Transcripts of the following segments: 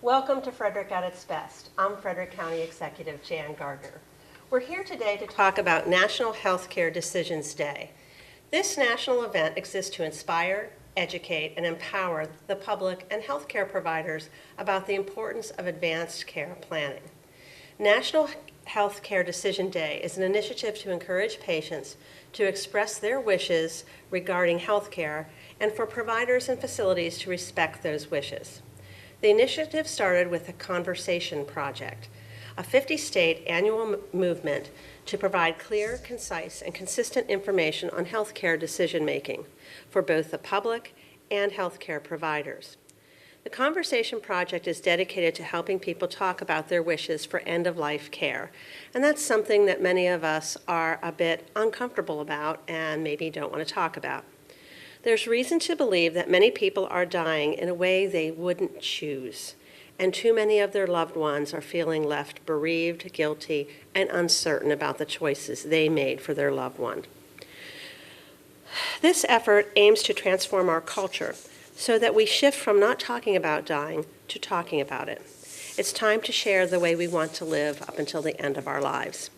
Welcome to Frederick at its best. I'm Frederick County Executive Jan Gardner. We're here today to talk about National Healthcare Decisions Day. This national event exists to inspire, educate, and empower the public and healthcare providers about the importance of advanced care planning. National Healthcare Decision Day is an initiative to encourage patients to express their wishes regarding healthcare and for providers and facilities to respect those wishes. The initiative started with the Conversation Project, a 50-state annual movement to provide clear, concise, and consistent information on healthcare decision-making for both the public and healthcare providers. The Conversation Project is dedicated to helping people talk about their wishes for end-of-life care, and that's something that many of us are a bit uncomfortable about and maybe don't want to talk about. There's reason to believe that many people are dying in a way they wouldn't choose, and too many of their loved ones are feeling left bereaved, guilty, and uncertain about the choices they made for their loved one. This effort aims to transform our culture so that we shift from not talking about dying to talking about it. It's time to share the way we want to live up until the end of our lives.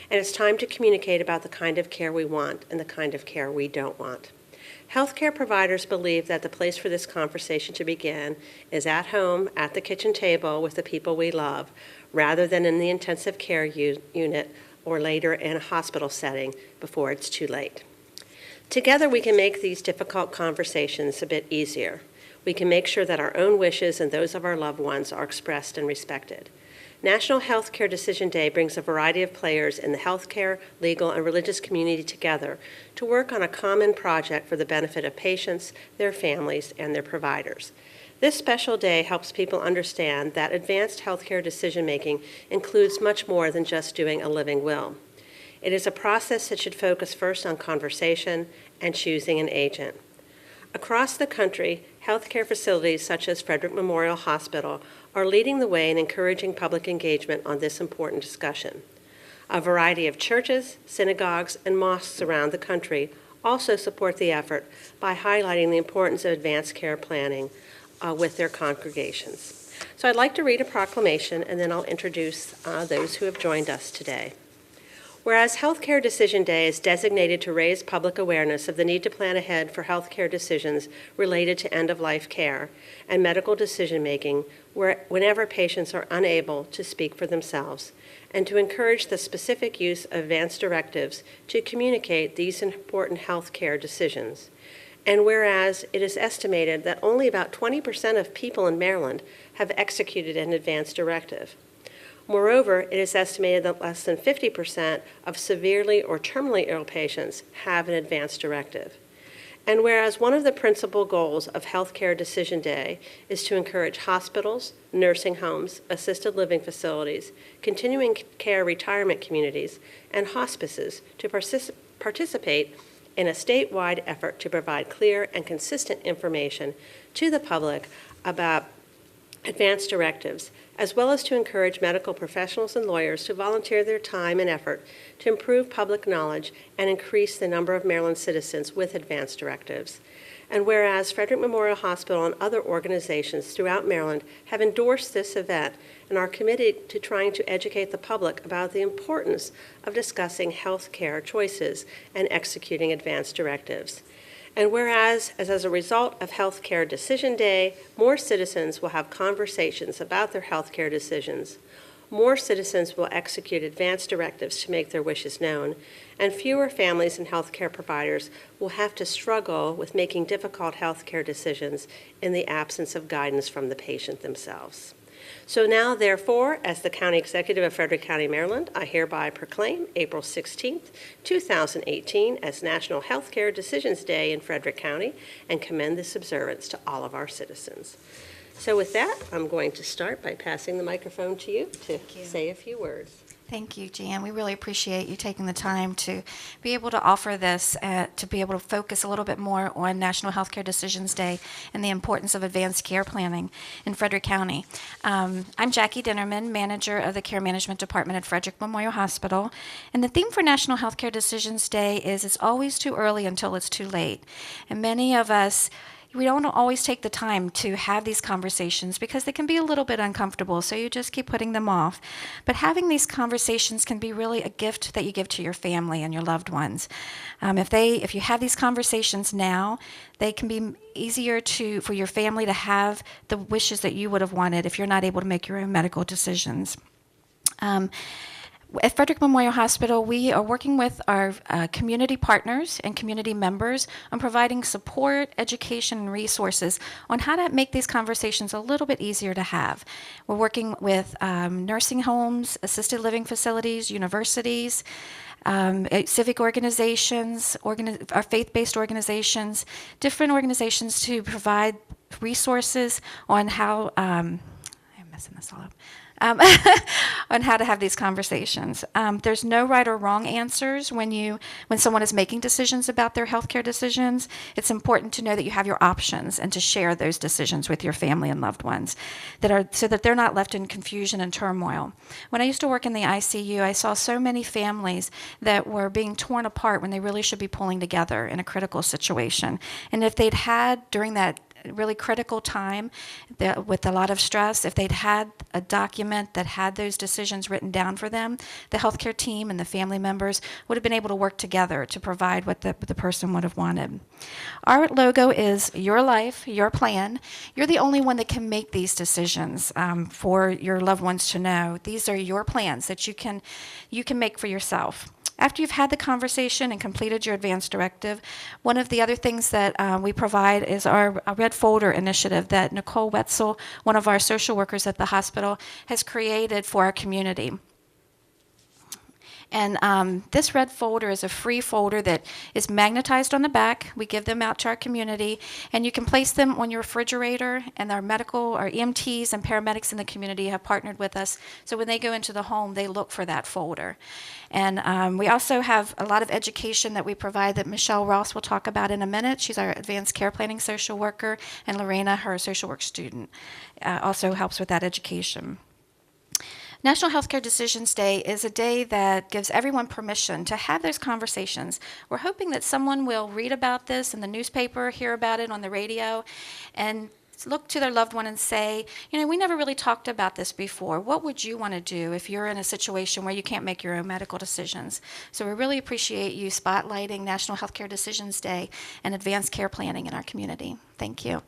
And it's time to communicate about the kind of care we want and the kind of care we don't want. Healthcare providers believe that the place for this conversation to begin is at home, at the kitchen table with the people we love, rather than in the intensive care unit or later in a hospital setting before it's too late. Together we can make these difficult conversations a bit easier. We can make sure that our own wishes and those of our loved ones are expressed and respected. National Healthcare Decision Day brings a variety of players in the healthcare, legal, and religious community together to work on a common project for the benefit of patients, their families, and their providers. This special day helps people understand that advanced healthcare decision-making includes much more than just doing a living will. It is a process that should focus first on conversation and choosing an agent. Across the country, healthcare facilities such as Frederick Memorial Hospital are leading the way in encouraging public engagement on this important discussion. A variety of churches, synagogues, and mosques around the country also support the effort by highlighting the importance of advanced care planning with their congregations. So I'd like to read a proclamation, and then I'll introduce those who have joined us today. Whereas Healthcare Decision Day is designated to raise public awareness of the need to plan ahead for healthcare decisions related to end-of-life care and medical decision-making whenever patients are unable to speak for themselves, and to encourage the specific use of advanced directives to communicate these important healthcare decisions. And whereas it is estimated that only about 20% of people in Maryland have executed an advanced directive. Moreover, it is estimated that less than 50% of severely or terminally ill patients have an advanced directive. And whereas one of the principal goals of Healthcare Decision Day is to encourage hospitals, nursing homes, assisted living facilities, continuing care retirement communities, and hospices to participate in a statewide effort to provide clear and consistent information to the public about advanced directives, as well as to encourage medical professionals and lawyers to volunteer their time and effort to improve public knowledge and increase the number of Maryland citizens with advanced directives. And whereas Frederick Memorial Hospital and other organizations throughout Maryland have endorsed this event and are committed to trying to educate the public about the importance of discussing health care choices and executing advanced directives. And whereas, as a result of Healthcare Decision Day, more citizens will have conversations about their healthcare decisions, more citizens will execute advanced directives to make their wishes known, and fewer families and healthcare providers will have to struggle with making difficult healthcare decisions in the absence of guidance from the patient themselves. So now, therefore, as the County Executive of Frederick County, Maryland, I hereby proclaim April 16th, 2018 as National Healthcare Decisions Day in Frederick County and commend this observance to all of our citizens. So with that, I'm going to start by passing the microphone to you to say a few words. Thank you, Jan. We really appreciate you taking the time to be able to offer this, to be able to focus a little bit more on National Healthcare Decisions Day and the importance of advanced care planning in Frederick County. I'm Jackie Dinnerman, manager of the Care Management Department at Frederick Memorial Hospital. And the theme for National Healthcare Decisions Day is it's always too early until it's too late. And many of us we don't always take the time to have these conversations because they can be a little bit uncomfortable, so you just keep putting them off. But having these conversations can be really a gift that you give to your family and your loved ones. If you have these conversations now, they can be easier for your family to have the wishes that you would have wanted if you're not able to make your own medical decisions. At Frederick Memorial Hospital, we are working with our community partners and community members on providing support, education, and resources on how to make these conversations a little bit easier to have. We're working with nursing homes, assisted living facilities, universities, civic organizations, our faith-based organizations, different organizations to provide resources on how, I'm messing this all up. On how to have these conversations. There's no right or wrong answers when someone is making decisions about their healthcare decisions. It's important to know that you have your options and to share those decisions with your family and loved ones so that they're not left in confusion and turmoil. When I used to work in the ICU, I saw so many families that were being torn apart when they really should be pulling together in a critical situation. And if they'd had, during that really critical time with a lot of stress, if they'd had a document that had those decisions written down for them, the healthcare team and the family members would have been able to work together to provide what the person would have wanted. Our logo is your life, your plan. You're the only one that can make these decisions for your loved ones to know. These are your plans that you can make for yourself. After you've had the conversation and completed your advance directive, one of the other things that we provide is our Red Folder initiative that Nicole Wetzel, one of our social workers at the hospital, has created for our community. And this red folder is a free folder that is magnetized on the back. We give them out to our community, and you can place them on your refrigerator, and our EMTs and paramedics in the community have partnered with us. So when they go into the home, they look for that folder. And we also have a lot of education that we provide that Michelle Ross will talk about in a minute. She's our advanced care planning social worker, and Lorena, her social work student, also helps with that education. National Healthcare Decisions Day is a day that gives everyone permission to have those conversations. We're hoping that someone will read about this in the newspaper, hear about it on the radio, and look to their loved one and say, we never really talked about this before. What would you want to do if you're in a situation where you can't make your own medical decisions? So we really appreciate you spotlighting National Healthcare Decisions Day and advanced care planning in our community. Thank you.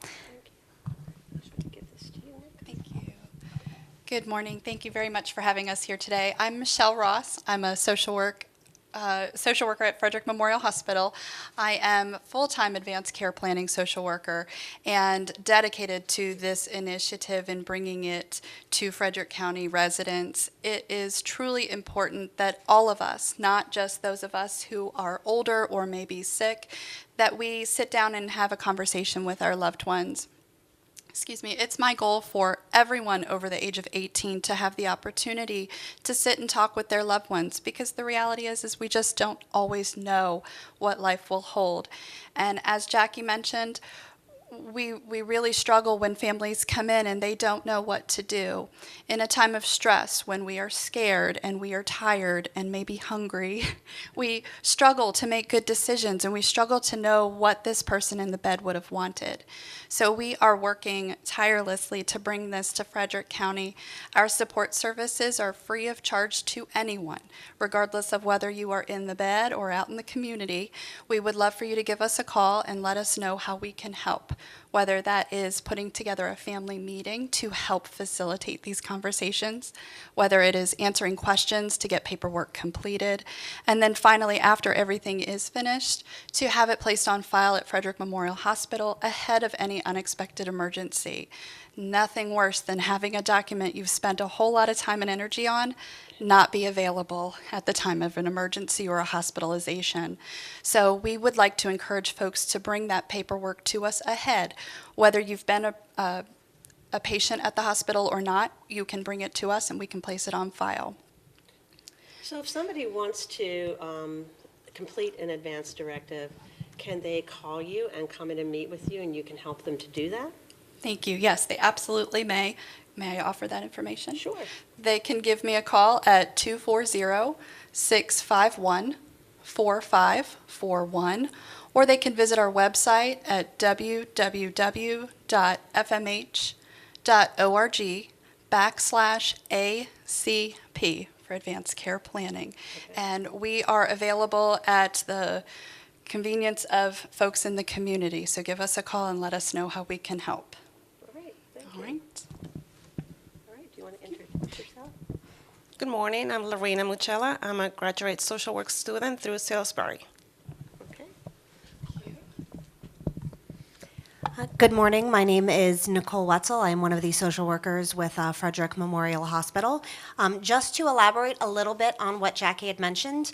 Good morning. Thank you very much for having us here today. I'm Michelle Ross. I'm a social worker at Frederick Memorial Hospital. I am full-time advanced care planning social worker and dedicated to this initiative and bringing it to Frederick County residents. It is truly important that all of us, not just those of us who are older or maybe sick, that we sit down and have a conversation with our loved ones. It's my goal for everyone over the age of 18 to have the opportunity to sit and talk with their loved ones, because the reality is we just don't always know what life will hold. And as Jackie mentioned, we really struggle when families come in and they don't know what to do. In a time of stress, when we are scared and we are tired and maybe hungry, we struggle to make good decisions and we struggle to know what this person in the bed would have wanted. So we are working tirelessly to bring this to Frederick County. Our support services are free of charge to anyone, regardless of whether you are in the bed or out in the community. We would love for you to give us a call and let us know how we can help, whether that is putting together a family meeting to help facilitate these conversations, whether it is answering questions to get paperwork completed, and then finally, after everything is finished, to have it placed on file at Frederick Memorial Hospital ahead of any unexpected emergency. Nothing worse than having a document you've spent a whole lot of time and energy on not be available at the time of an emergency or a hospitalization. So we would like to encourage folks to bring that paperwork to us ahead. Whether you've been a patient at the hospital or not, you can bring it to us and we can place it on file. So if somebody wants to complete an advance directive, can they call you and come in and meet with you and you can help them to do that? Thank you. Yes, they absolutely may. May I offer that information? Sure. They can give me a call at 240-651-4541, or they can visit our website at www.fmh.org/ACP for Advanced Care Planning. And we are available at the convenience of folks in the community. So give us a call and let us know how we can help. All right, thank All you. right. All right, do you want to introduce yourself? Good morning, I'm Lorena Muchella. I'm a graduate social work student through Salisbury. Okay. Good morning. My name is Nicole Wetzel. I'm one of the social workers with Frederick Memorial Hospital. Just to elaborate a little bit on what Jackie had mentioned,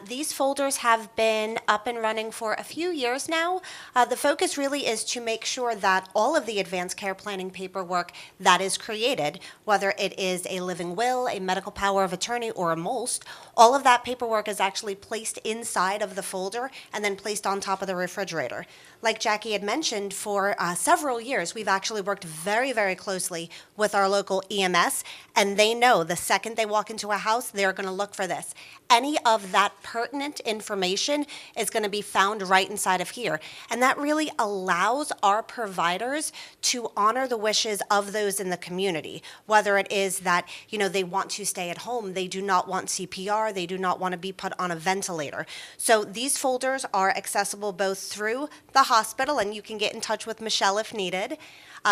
these folders have been up and running for a few years now. The focus really is to make sure that all of the advanced care planning paperwork that is created, whether it is a living will, a medical power of attorney, or a MOLST, all of that paperwork is actually placed inside of the folder and then placed on top of the refrigerator. Like Jackie had mentioned, for several years, we've actually worked very, very closely with our local EMS, and they know the second they walk into a house, they're going to look for this. Any of that pertinent information is going to be found right inside of here. And that really allows our providers to honor the wishes of those in the community, whether it is that, they want to stay at home, they do not want CPR, they do not want to be put on a ventilator. So these folders are accessible both through the hospital, and you can get in touch with Michelle if needed.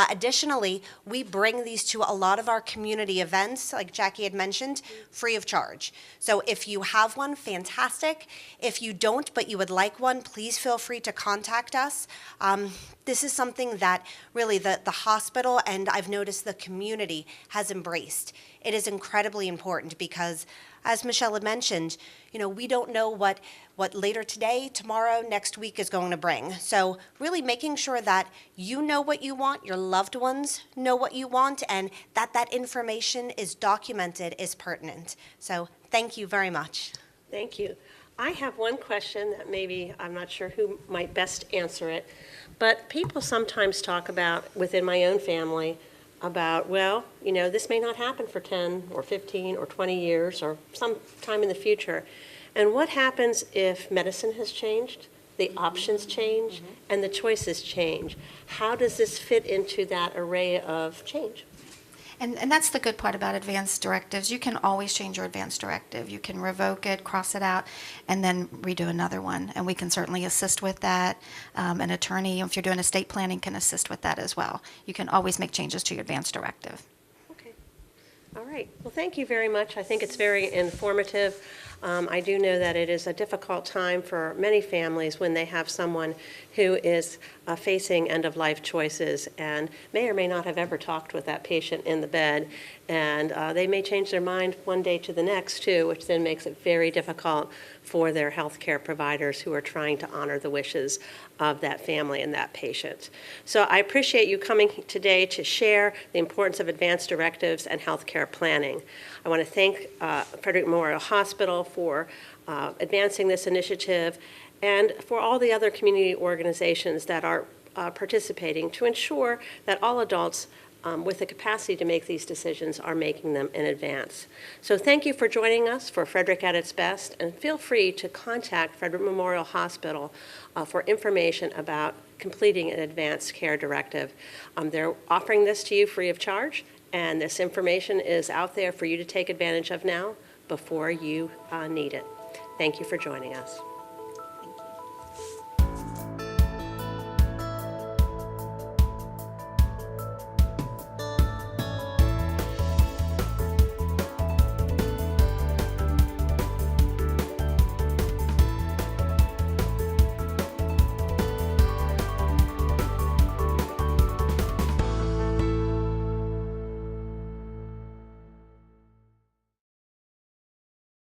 Additionally, we bring these to a lot of our community events, like Jackie had mentioned, free of charge. So if you have one, fantastic. If you don't, but you would like one, please feel free to contact us. This is something that really the hospital, and I've noticed the community, has embraced. It is incredibly important because, as Michelle had mentioned, we don't know what later today, tomorrow, next week is going to bring. So really making sure that you know what you want, your loved ones know what you want, and that information is documented is pertinent. So thank you very much. Thank you. I have one question that maybe I'm not sure who might best answer it, but people sometimes talk about, within my own family, about, this may not happen for 10 or 15 or 20 years or some time in the future. And what happens if medicine has changed, the options change, and the choices change? How does this fit into that array of change? And that's the good part about advanced directives. You can always change your advanced directive. You can revoke it, cross it out, and then redo another one. And we can certainly assist with that. An attorney, if you're doing estate planning, can assist with that as well. You can always make changes to your advanced directive. Okay. All right. Well, thank you very much. I think it's very informative. I do know that it is a difficult time for many families when they have someone who is facing end-of-life choices and may or may not have ever talked with that patient in the bed. And they may change their mind one day to the next, too, which then makes it very difficult for their health care providers who are trying to honor the wishes of that family and that patient. So I appreciate you coming today to share the importance of advanced directives and health care planning. I want to thank Frederick Memorial Hospital for advancing this initiative and for all the other community organizations that are participating to ensure that all adults with the capacity to make these decisions are making them in advance. So thank you for joining us for Frederick at its Best, and feel free to contact Frederick Memorial Hospital for information about completing an advanced care directive. They're offering this to you free of charge, and this information is out there for you to take advantage of now before you need it. Thank you for joining us.